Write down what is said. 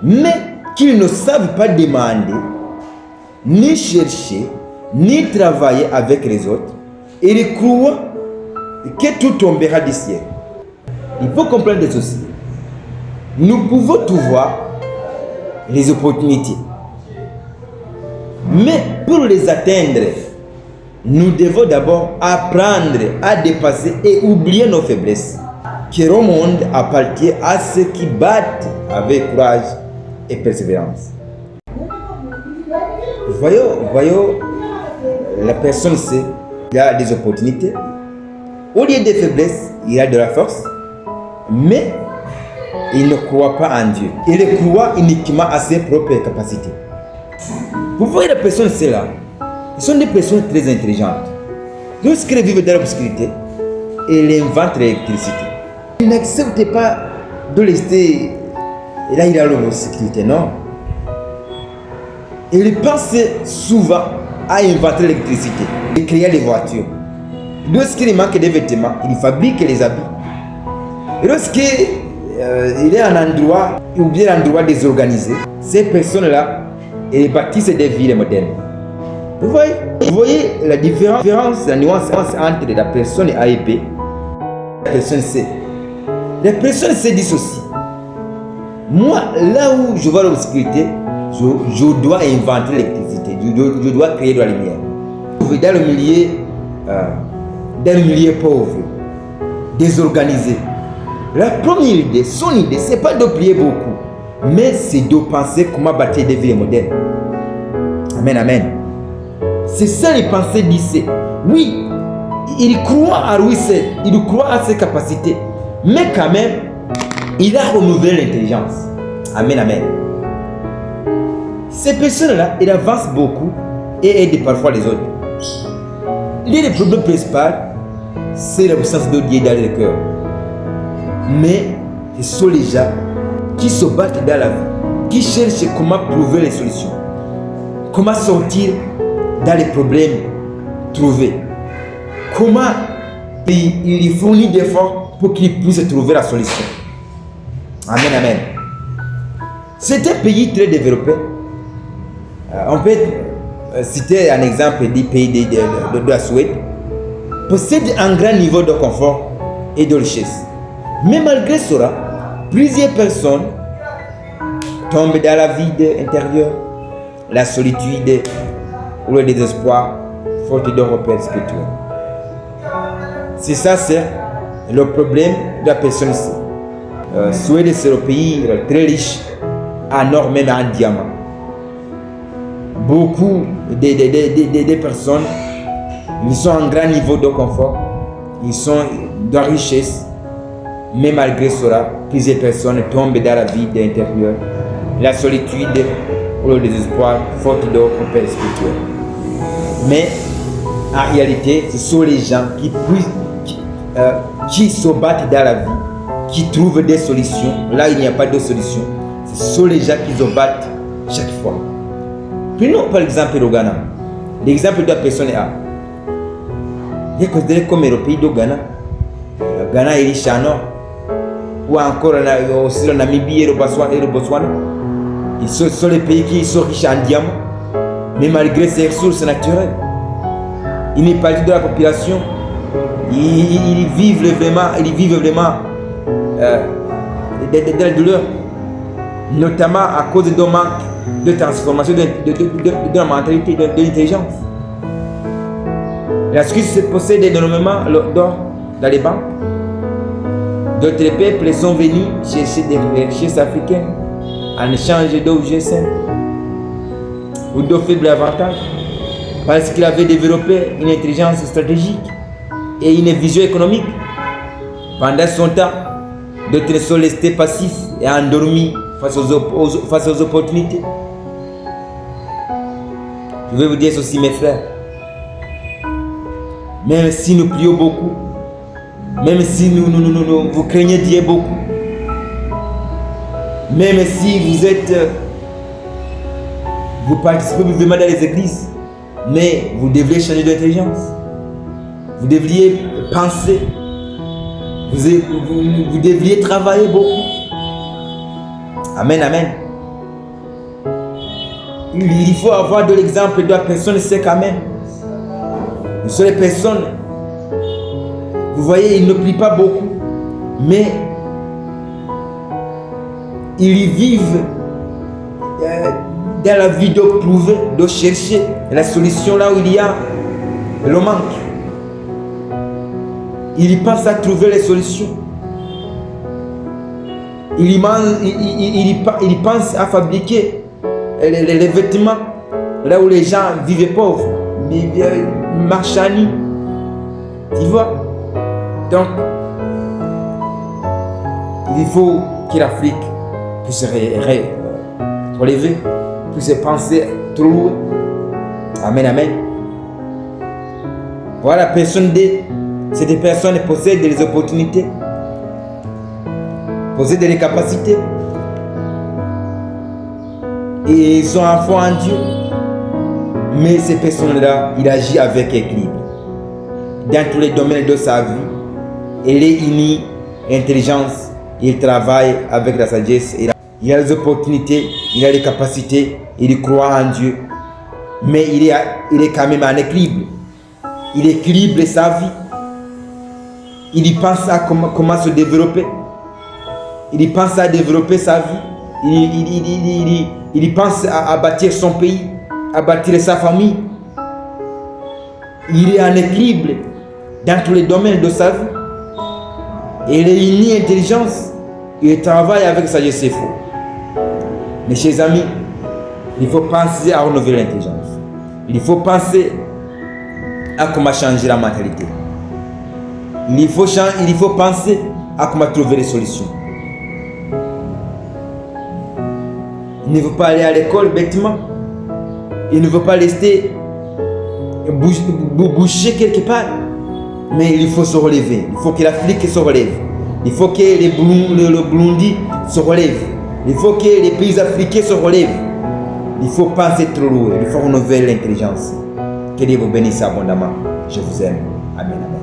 mais qu'ils ne savent pas demander, ni chercher, ni travailler avec les autres, et ils croient que tout tombera du ciel. Il faut comprendre ceci. Nous pouvons tout voir, les opportunités. Mais pour les atteindre, nous devons d'abord apprendre à dépasser et oublier nos faiblesses. Car au monde appartient à ceux qui battent avec courage et persévérance. Voyons, la personne sait qu'il a des opportunités. Au lieu des faiblesses, il a de la force, mais il ne croit pas en Dieu. Il croit uniquement à ses propres capacités. Vous voyez, les personnes là, ce sont des personnes très intelligentes. Lorsqu'elles vivent dans l'obscurité, elles inventent l'électricité. Ils n'acceptent pas de rester là, il y a l'obscurité, non. Ils pensent souvent à inventer l'électricité, à créer les voitures. Lorsqu'il manque de vêtements, ils fabriquent les habits. Et lorsqu'il est un endroit ou bien un endroit désorganisé, ces personnes-là, elles bâtissent des villes modernes. Vous voyez la différence, la nuance entre la personne A et B, la personne C. La personne C dit ceci. Moi, là où je vois l'obscurité, je dois inventer l'électricité, je dois créer de la lumière. Dans le milieu pauvre, désorganisé, la première idée, son idée, ce n'est pas de prier beaucoup, mais c'est de penser comment bâtir des villes modernes. Amen, amen. C'est ça les pensées d'ici. Oui, il croit à lui seul, il croit à ses capacités, mais quand même, il a renouvelé l'intelligence. Amen, amen. Ces personnes-là, elles avancent beaucoup et aident parfois les autres. L'un des problèmes principaux, c'est l'absence de Dieu dans le cœur. Mais ce sont les gens qui se battent dans la vie, qui cherchent comment trouver les solutions, comment sortir dans les problèmes trouvés, comment il fournit des efforts pour qu'ils puissent trouver la solution. Amen, amen. C'est un pays très développé. On peut citer un exemple du pays de la Suède, possède un grand niveau de confort et de richesse. Mais malgré cela, plusieurs personnes tombent dans la vide intérieure, la solitude ou le désespoir, faute de repères spirituels. C'est ça, c'est le problème de la personne ici. Suède, c'est le pays très riche en or, même en diamant. Beaucoup de personnes, ils sont en grand niveau de confort, ils sont de richesse, mais malgré cela, plusieurs personnes tombent dans la vie intérieure, la solitude ou le désespoir, faute de repères spirituels. Mais en réalité, ce sont les gens qui se battent dans la vie, qui trouvent des solutions. Là, il n'y a pas de solution. Ce sont les gens qui se battent chaque fois. Prenons par exemple le Ghana. L'exemple de la personne A. Il est considéré comme le pays de Ghana. Le Ghana est riche en or. Ou encore aussi le Namibie et le Botswana. Ils sont les pays qui sont riches en diamants. Mais malgré ces ressources naturelles, une partie de la population, ils vivent vraiment de la douleur, notamment à cause de manque de transformation de la mentalité, de l'intelligence. La Suisse possède énormément d'or dans les banques. D'autres peuples sont venus chercher des richesses africaines en échange d'objets simples ou de faibles avantages, parce qu'il avait développé une intelligence stratégique et une vision économique. Pendant son temps, d'autres sont restés passifs et endormis face aux opportunités. Je vais vous dire ceci, mes frères. Même si nous prions beaucoup, même si vous craignez Dieu beaucoup, même si vous participez vraiment dans les églises, mais vous devriez changer d'intelligence. Vous devriez penser. Vous devriez travailler beaucoup. Amen, amen. Il faut avoir de l'exemple de la personne, c'est quand même. Ce sont les personnes, vous voyez, ils ne plient pas beaucoup, mais ils vivent dans la vie de prouver, de chercher la solution là où il y a le manque. Ils pensent à trouver les solutions. Ils pensent à fabriquer les vêtements là où les gens vivaient pauvres, marchent à nu. Tu vois? Donc, il faut que l'Afrique puisse relever, puisse penser trop loin. Amen, amen. Voilà, personne D. C'est des personnes qui possèdent des opportunités, possèdent des capacités. Et ils ont un foi en Dieu. Mais ces personnes-là, il agit avec équilibre. Dans tous les domaines de sa vie, il est uni, intelligence, il travaille avec la sagesse. Il a les opportunités, il a les capacités, il croit en Dieu. Mais il est quand même en équilibre. Il équilibre sa vie. Il pense à comment se développer. Il pense à développer sa vie. Il pense à bâtir son pays, à bâtir sa famille. Il est en équilibre dans tous les domaines de sa vie. Il est uni intelligence. Il travaille avec sagesse et foi. Mes chers amis, il faut penser à renouveler l'intelligence. Il faut penser à comment changer la mentalité. Il faut penser à comment trouver des solutions. Il ne veut pas aller à l'école bêtement. Il ne veut pas rester boucher quelque part. Mais il faut se relever. Il faut que l'Afrique se relève. Il faut que le Burundi se relève. Il faut que les pays africains se relèvent. Il faut penser trop loin. Il faut renouveler l'intelligence. Que Dieu vous bénisse abondamment. Je vous aime. Amen. Amen.